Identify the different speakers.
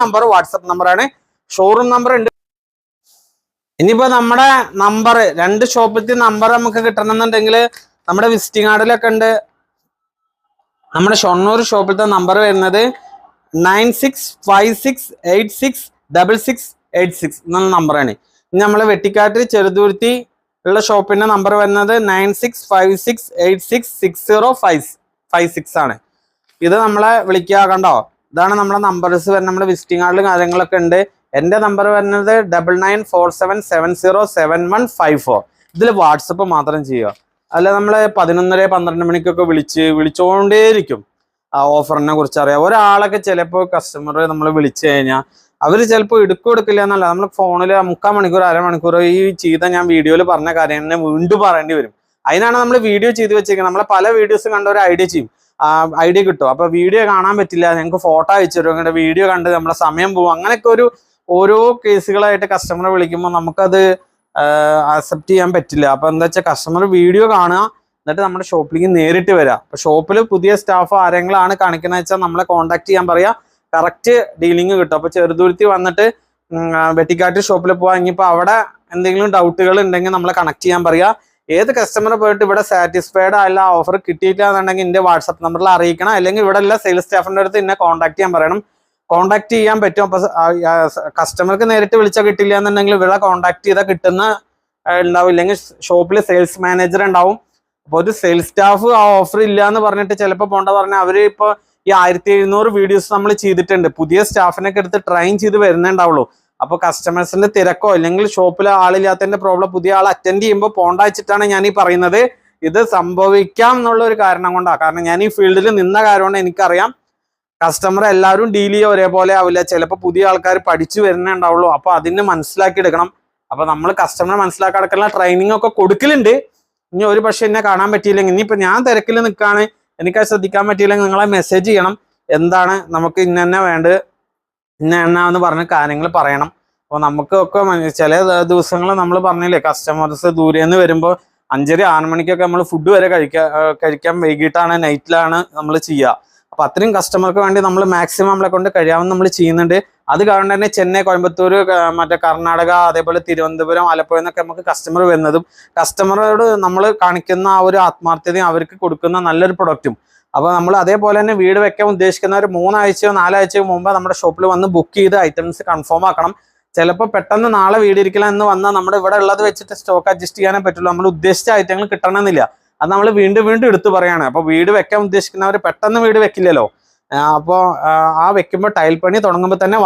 Speaker 1: Number WhatsApp നമ്പറാണ്. Showroom number ഉണ്ട്. ഇനിയിപ്പോ നമ്മുടെ നമ്പർ രണ്ട് ഷോപ്പിലത്തെ നമ്പർ നമുക്ക് കിട്ടണമെന്നുണ്ടെങ്കിൽ നമ്മുടെ വിസിറ്റിംഗ് കാർഡിലൊക്കെ ഉണ്ട്. നമ്മുടെ ഷൊർണൂർ ഷോപ്പിലത്തെ നമ്പർ വരുന്നത് 9656866686 എന്നുള്ള നമ്പറാണ്. ഇനി നമ്മളെ വെട്ടിക്കാട്ട് ചെറുതുരുത്തി ഉള്ള ഷോപ്പിന്റെ നമ്പർ വരുന്നത് 9656866056 ആണ്. ഇത് നമ്മളെ വിളിക്കുക. കണ്ടോ, ഇതാണ് നമ്മളെ നമ്പേഴ്സ് വരുന്നത്. നമ്മുടെ വിസിറ്റിംഗ് കാർഡിലും കാര്യങ്ങളൊക്കെ ഉണ്ട്. എൻ്റെ നമ്പർ വരുന്നത് 9947707154. ഇതിൽ വാട്സപ്പ് മാത്രം ചെയ്യുക. അല്ല നമ്മൾ 11-12 മണിക്കൊക്കെ വിളിച്ചുകൊണ്ടേയിരിക്കും ഓഫറിനെ കുറിച്ച് അറിയാം. ഒരാളൊക്കെ ചിലപ്പോൾ കസ്റ്റമർ നമ്മൾ വിളിച്ചു കഴിഞ്ഞാൽ അവർ ചിലപ്പോൾ എടുക്കില്ല എന്നല്ല, നമ്മൾ ഫോണിൽ 3/4 മണിക്കൂർ അരമണിക്കൂർ ഈ ചെയ്ത ഞാൻ വീഡിയോയിൽ പറഞ്ഞ കാര്യം തന്നെ വീണ്ടും പറയേണ്ടി വരും. അതിനാണ് നമ്മൾ വീഡിയോ ചെയ്ത് വെച്ചേക്കുന്നത്. നമ്മളെ പല വീഡിയോസും കണ്ട ഒരു ഐഡിയ ചെയ്യും, ഐഡിയ കിട്ടും. അപ്പൊ വീഡിയോ കാണാൻ പറ്റില്ല, ഞങ്ങൾക്ക് ഫോട്ടോ അയച്ചു തരും, അങ്ങനെ വീഡിയോ കണ്ട് നമ്മളെ സമയം പോകും. അങ്ങനെയൊക്കെ ഓരോ കേസുകളായിട്ട് കസ്റ്റമർ വിളിക്കുമ്പോൾ നമുക്കത് അക്സെപ്റ്റ് ചെയ്യാൻ പറ്റില്ല. അപ്പൊ എന്താ വെച്ചാൽ കസ്റ്റമർ വീഡിയോ കാണുക, എന്നിട്ട് നമ്മുടെ ഷോപ്പിലേക്ക് നേരിട്ട് വരാം. അപ്പൊ ഷോപ്പിൽ പുതിയ സ്റ്റാഫ് ആരെങ്കിലാണ് കാണിക്കുന്നത് വെച്ചാൽ നമ്മളെ കോൺടാക്ട് ചെയ്യാൻ പറയാ, കറക്റ്റ് ഡീലിംഗ് കിട്ടും. അപ്പൊ ചെറുതുരുത്തി വന്നിട്ട് വെട്ടിക്കാട്ട് ഷോപ്പിൽ പോവാൻ, ഇനിയിപ്പോൾ അവിടെ എന്തെങ്കിലും ഡൗട്ടുകൾ ഉണ്ടെങ്കിൽ നമ്മളെ കണക്ട് ചെയ്യാൻ പറയാ. ഏത് കസ്റ്റമർ പോയിട്ട് ഇവിടെ സാറ്റിസ്ഫൈഡ് ആയില്ല, ഓഫർ കിട്ടിയില്ല എന്നുണ്ടെങ്കിൽ എൻ്റെ വാട്സപ്പ് നമ്പറിൽ അറിയിക്കണം, അല്ലെങ്കിൽ ഇവിടെ ഉള്ള സെയിൽസ് സ്റ്റാഫിൻ്റെ അടുത്ത് എന്നെ കോൺടാക്ട് ചെയ്യാൻ പറയണം. കോൺടാക്ട് ചെയ്യാൻ പറ്റും. അപ്പൊ കസ്റ്റമർക്ക് നേരിട്ട് വിളിച്ചാൽ കിട്ടില്ല എന്നുണ്ടെങ്കിൽ ഇവിടെ കോൺടാക്ട് ചെയ്താൽ കിട്ടുന്ന ഉണ്ടാവും, ഇല്ലെങ്കിൽ ഷോപ്പിൽ സെയിൽസ് മാനേജർ ഉണ്ടാവും. അപ്പോൾ ഒരു സെയിൽസ് സ്റ്റാഫ് ആ ഓഫർ ഇല്ല എന്ന് പറഞ്ഞിട്ട് ചിലപ്പോൾ പോണ്ട പറഞ്ഞാൽ അവർ ഇപ്പോൾ ഈ 1700 വീഡിയോസ് നമ്മൾ ചെയ്തിട്ടുണ്ട്. പുതിയ സ്റ്റാഫിനൊക്കെ എടുത്ത് ട്രെയിൻ ചെയ്ത് വരുന്നുണ്ടാവുള്ളൂ. അപ്പോൾ കസ്റ്റമേഴ്സിന്റെ തിരക്കോ അല്ലെങ്കിൽ ഷോപ്പിൽ ആളില്ലാത്തതിന്റെ പ്രോബ്ലം പുതിയ ആൾ അറ്റൻഡ് ചെയ്യുമ്പോൾ പോണ്ട വെച്ചിട്ടാണ് ഞാൻ ഈ പറയുന്നത്. ഇത് സംഭവിക്കാം എന്നുള്ള ഒരു കാരണം കൊണ്ടാണ്. കാരണം ഞാൻ ഈ ഫീൽഡിൽ നിന്ന കാര്യമാണ്, എനിക്കറിയാം കസ്റ്റമർ എല്ലാവരും ഡീൽ ചെയ്യുക ഒരേപോലെ ആവില്ല. ചിലപ്പോൾ പുതിയ ആൾക്കാർ പഠിച്ചു വരുന്നേ ഉണ്ടാവുള്ളൂ. അപ്പൊ അതിന് മനസ്സിലാക്കി എടുക്കണം. അപ്പൊ നമ്മൾ കസ്റ്റമറെ മനസ്സിലാക്കി എടുക്കുന്ന ട്രെയിനിങ് ഒക്കെ കൊടുക്കലുണ്ട്. ഇനി ഒരു പക്ഷെ എന്നെ കാണാൻ പറ്റിയില്ലെങ്കിൽ, ഇനിയിപ്പോ ഞാൻ തിരക്കിൽ നിൽക്കുകയാണ്, എനിക്കത് ശ്രദ്ധിക്കാൻ പറ്റിയില്ലെങ്കിൽ നിങ്ങളെ മെസ്സേജ് ചെയ്യണം. എന്താണ് നമുക്ക് ഇന്നെ വേണ്ടത്, എന്ന് പറഞ്ഞ കാര്യങ്ങൾ പറയണം. അപ്പോൾ നമുക്കൊക്കെ ചില ദിവസങ്ങൾ നമ്മൾ പറഞ്ഞില്ലേ, കസ്റ്റമേഴ്സ് ദൂരെ നിന്ന് വരുമ്പോൾ 5-6 മണിക്കൊക്കെ നമ്മൾ ഫുഡ് വരെ കഴിക്കാൻ വൈകിട്ടാണ്, നൈറ്റിലാണ് നമ്മൾ ചെയ്യുക. അപ്പൊ അത്രയും കസ്റ്റമർക്ക് വേണ്ടി നമ്മൾ മാക്സിമം നമ്മളെ കൊണ്ട് കഴിയാവുന്ന നമ്മൾ ചെയ്യുന്നുണ്ട്. അത് കാരണം തന്നെ ചെന്നൈ, കോയമ്പത്തൂർ, മറ്റേ കർണാടക, അതേപോലെ തിരുവനന്തപുരം, ആലപ്പുഴ എന്നൊക്കെ നമുക്ക് കസ്റ്റമർ വരുന്നതും കസ്റ്റമറോട് നമ്മൾ കാണിക്കുന്ന ആ ഒരു ആത്മാർത്ഥതയും അവർക്ക് കൊടുക്കുന്ന നല്ലൊരു പ്രൊഡക്റ്റും. അപ്പൊ നമ്മൾ അതേപോലെ തന്നെ വീട് വെക്കാൻ ഉദ്ദേശിക്കുന്ന ഒരു 3 ആഴ്ചയോ 4 ആഴ്ചയോ മുമ്പ് നമ്മുടെ ഷോപ്പിൽ വന്ന് ബുക്ക് ചെയ്ത് ഐറ്റംസ് കൺഫേം ആക്കണം. ചിലപ്പോൾ പെട്ടെന്ന് നാളെ വീട് ഇരിക്കണം എന്ന് വന്നാൽ നമ്മുടെ ഇവിടെ ഉള്ളത് വെച്ചിട്ട് സ്റ്റോക്ക് അഡ്ജസ്റ്റ് ചെയ്യാനേ പറ്റുള്ളൂ. നമ്മൾ ഉദ്ദേശിച്ച ഐറ്റങ്ങൾ കിട്ടണമെന്നില്ല. അത് നമ്മൾ വീണ്ടും എടുത്തു പറയാണ്. അപ്പൊ വീട് വെക്കാൻ ഉദ്ദേശിക്കുന്നവർ പെട്ടെന്ന് വീട് വെക്കില്ലല്ലോ. അപ്പോൾ ആ വെക്കുമ്പോൾ ടൈൽ പണി തുടങ്ങുമ്പോൾ തന്നെ